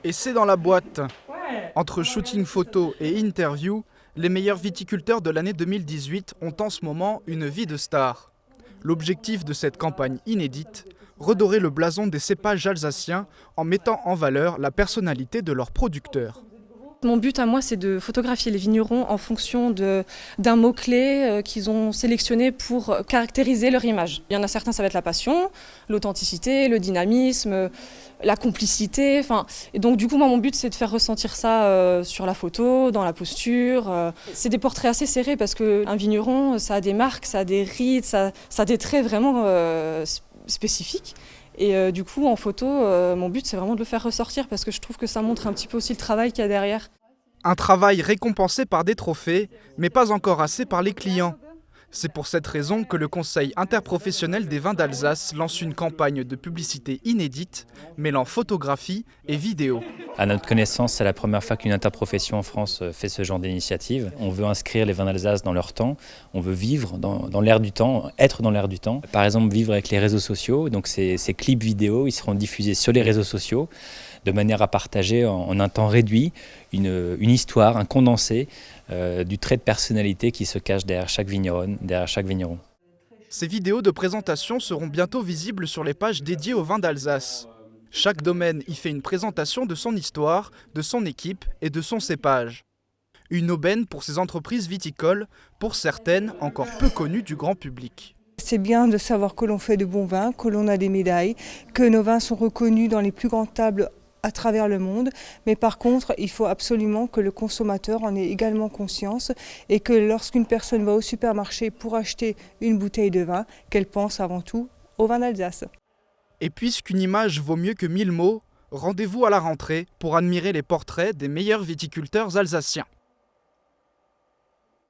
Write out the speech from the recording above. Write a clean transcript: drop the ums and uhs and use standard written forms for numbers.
Et c'est dans la boîte. Entre shooting photo et interview, les meilleurs viticulteurs de l'année 2018 ont en ce moment une vie de star. L'objectif de cette campagne inédite, redorer le blason des cépages alsaciens en mettant en valeur la personnalité de leurs producteurs. Mon but à moi, c'est de photographier les vignerons en fonction d'un mot-clé qu'ils ont sélectionné pour caractériser leur image. Il y en a certains, ça va être la passion, l'authenticité, le dynamisme, la complicité. Et donc du coup, moi, mon but, c'est de faire ressentir ça sur la photo, dans la posture. C'est des portraits assez serrés parce qu'un vigneron, ça a des marques, ça a des rides, ça a des traits vraiment spécifiques. Et du coup, en photo, mon but, c'est vraiment de le faire ressortir parce que je trouve que ça montre un petit peu aussi le travail qu'il y a derrière. Un travail récompensé par des trophées, mais pas encore assez par les clients. C'est pour cette raison que le Conseil interprofessionnel des vins d'Alsace lance une campagne de publicité inédite, mêlant photographie et vidéo. À notre connaissance, c'est la première fois qu'une interprofession en France fait ce genre d'initiative. On veut inscrire les vins d'Alsace dans leur temps, on veut vivre dans l'air du temps, être dans l'air du temps. Par exemple, vivre avec les réseaux sociaux, donc ces clips vidéo, ils seront diffusés sur les réseaux sociaux de manière à partager en un temps réduit une histoire, un condensé du trait de personnalité qui se cache derrière chaque vigneronne, derrière chaque vigneron. Ces vidéos de présentation seront bientôt visibles sur les pages dédiées aux vins d'Alsace. Chaque domaine y fait une présentation de son histoire, de son équipe et de son cépage. Une aubaine pour ces entreprises viticoles, pour certaines encore peu connues du grand public. C'est bien de savoir que l'on fait de bons vins, que l'on a des médailles, que nos vins sont reconnus dans les plus grandes tables à travers le monde, mais par contre, il faut absolument que le consommateur en ait également conscience et que lorsqu'une personne va au supermarché pour acheter une bouteille de vin, qu'elle pense avant tout au vin d'Alsace. Et puisqu'une image vaut mieux que 1000 mots, rendez-vous à la rentrée pour admirer les portraits des meilleurs viticulteurs alsaciens.